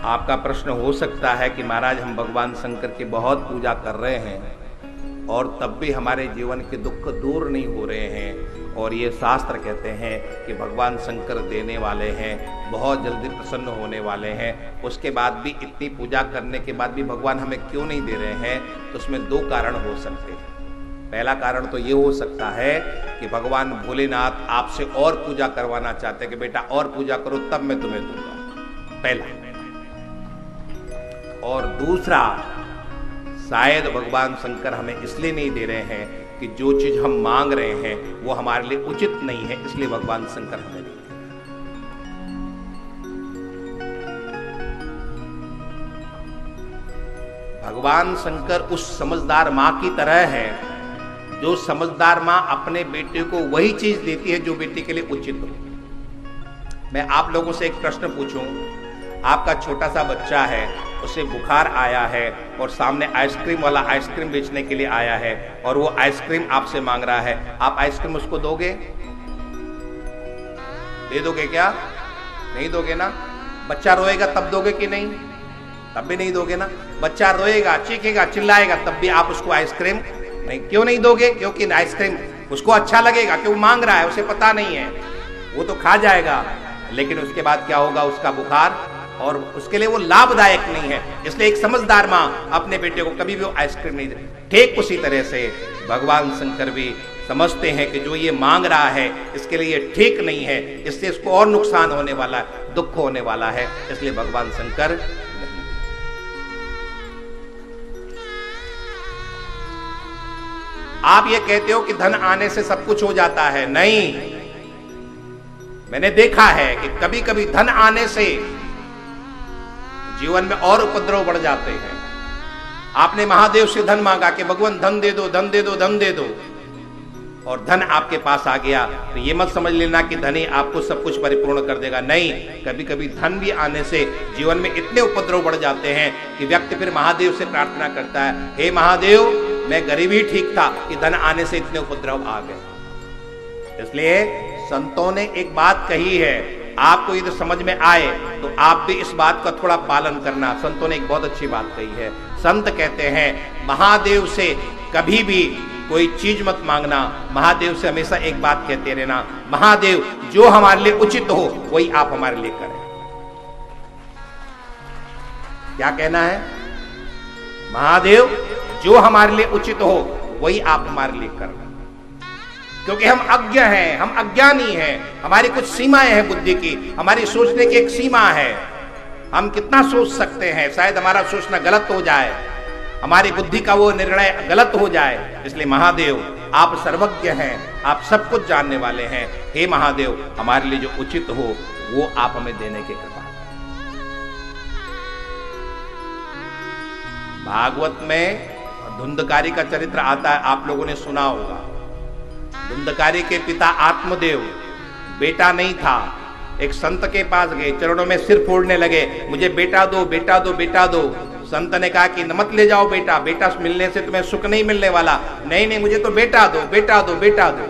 आपका प्रश्न हो सकता है कि महाराज हम भगवान शंकर की बहुत पूजा कर रहे हैं और तब भी हमारे जीवन के दुख दूर नहीं हो रहे हैं, और ये शास्त्र कहते हैं कि भगवान शंकर देने वाले हैं, बहुत जल्दी प्रसन्न होने वाले हैं, उसके बाद भी इतनी पूजा करने के बाद भी भगवान हमें क्यों नहीं दे रहे हैं? तो उसमें दो कारण हो सकते हैं। पहला कारण तो ये हो सकता है कि भगवान भोलेनाथ आपसे और पूजा करवाना चाहते हैं कि बेटा और पूजा करो तब मैं तुम्हें दूंगा, पहला। और दूसरा, शायद भगवान शंकर हमें इसलिए नहीं दे रहे हैं कि जो चीज हम मांग रहे हैं वो हमारे लिए उचित नहीं है, इसलिए भगवान शंकर हमें नहीं दे रहे। भगवान शंकर उस समझदार मां की तरह है जो समझदार मां अपने बेटे को वही चीज देती है जो बेटे के लिए उचित हो। मैं आप लोगों से एक प्रश्न पूछूं, आपका छोटा सा बच्चा है, उसे बुखार आया है और सामने आइसक्रीम वाला आइसक्रीम बेचने के लिए आया है और वो आइसक्रीम आपसे मांग रहा है, आप आइसक्रीम उसको दोगे? दे दोगे क्या? नहीं दोगे ना। बच्चा रोएगा तब दोगे कि नहीं? तब भी नहीं दोगे ना। बच्चा रोएगा, चीखेगा, चिल्लाएगा, तब भी आप उसको आइसक्रीम नहीं, क्यों नहीं दोगे? क्योंकि आइसक्रीम उसको अच्छा लगेगा, क्यों मांग रहा है, उसे पता नहीं है, वो तो खा जाएगा, लेकिन उसके बाद क्या होगा, उसका बुखार, और उसके लिए वो लाभदायक नहीं है। इसलिए एक समझदार मां अपने बेटे को कभी भी वो आइसक्रीम नहीं दे। ठीक उसी तरह से भगवान शंकर भी समझते हैं कि जो ये मांग रहा है इसके लिए ये ठीक नहीं है, इससे इसको और नुकसान होने वाला है, दुख होने वाला है, इसलिए भगवान शंकर नहीं। आप ये कहते हो कि धन आने से सब कुछ हो जाता है, नहीं। मैंने देखा है कि कभी कभी धन आने से जीवन में और उपद्रव बढ़ जाते हैं। आपने महादेव से धन मांगा कि भगवान धन दे दो, धन दे दो, धन दे दो, और धन आपके पास आ गया, तो ये मत समझ लेना कि धन ही आपको सब कुछ परिपूर्ण कर देगा, नहीं। कभी कभी धन भी आने से जीवन में इतने उपद्रव बढ़ जाते हैं कि व्यक्ति फिर महादेव से प्रार्थना करता है, हे महादेव, मैं गरीब ही ठीक था कि धन आने से इतने उपद्रव आ गए। इसलिए संतों ने एक बात कही है, आपको यदि समझ में आए तो आप भी इस बात का थोड़ा पालन करना। संतों ने एक बहुत अच्छी बात कही है। संत कहते हैं महादेव से कभी भी कोई चीज मत मांगना, महादेव से हमेशा एक बात कहते रहना, महादेव जो हमारे लिए उचित हो वही आप हमारे लिए करें। क्या कहना है? महादेव जो हमारे लिए उचित हो वही आप हमारे लिए करें, क्योंकि हम अज्ञ हैं, हम अज्ञानी हैं, हमारी कुछ सीमाएं हैं बुद्धि की, हमारी सोचने की एक सीमा है, हम कितना सोच सकते हैं, शायद हमारा सोचना गलत हो जाए, हमारी बुद्धि का वो निर्णय गलत हो जाए। इसलिए महादेव आप सर्वज्ञ हैं, आप सब कुछ जानने वाले हैं, हे महादेव हमारे लिए जो उचित हो वो आप हमें देने की कृपा। भागवत में धुंधकारी का चरित्र आता है, आप लोगों ने सुना होगा। धुंधकारी के पिता आत्मदेव, बेटा नहीं था, एक संत के पास गए, चरणों में सिर फोड़ने लगे, मुझे बेटा दो, बेटा दो, बेटा दो। संत ने कहा कि मत ले जाओ बेटा, बेटा मिलने से तुम्हें सुख नहीं मिलने वाला, नहीं नहीं मुझे तो बेटा दो, बेटा दो, बेटा दो।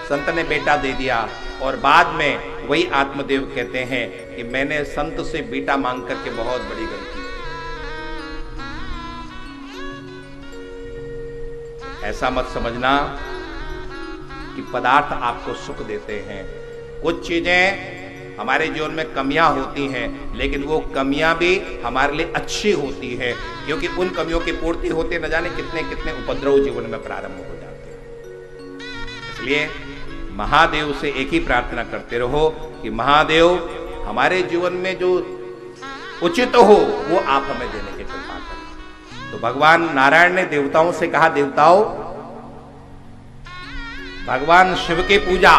संत ने बेटा दे दिया, और बाद में वही आत्मदेव कहते हैं कि मैंने संत से बेटा मांग करके बहुत बड़ी गलती। ऐसा मत समझना कि पदार्थ आपको सुख देते हैं। कुछ चीजें हमारे जीवन में कमियां होती हैं, लेकिन वो कमियां भी हमारे लिए अच्छी होती हैं, क्योंकि उन कमियों की पूर्ति होते न जाने कितने कितने उपद्रव जीवन में प्रारंभ हो जाते हैं। इसलिए महादेव से एक ही प्रार्थना करते रहो कि महादेव हमारे जीवन में जो उचित हो वो आप हमें देने की कृपा करें। तो भगवान नारायण ने देवताओं से कहा, देवताओं भगवान शिव की पूजा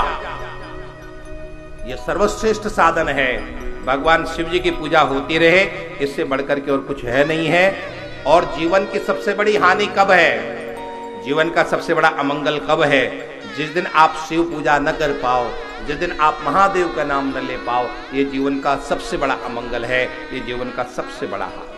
ये सर्वश्रेष्ठ साधन है, भगवान शिव जी की पूजा होती रहे, इससे बढ़कर के और कुछ है नहीं है। और जीवन की सबसे बड़ी हानि कब है, जीवन का सबसे बड़ा अमंगल कब है? जिस दिन आप शिव पूजा न कर पाओ, जिस दिन आप महादेव का नाम न ले पाओ, ये जीवन का सबसे बड़ा अमंगल है, ये जीवन का सबसे बड़ा हानि।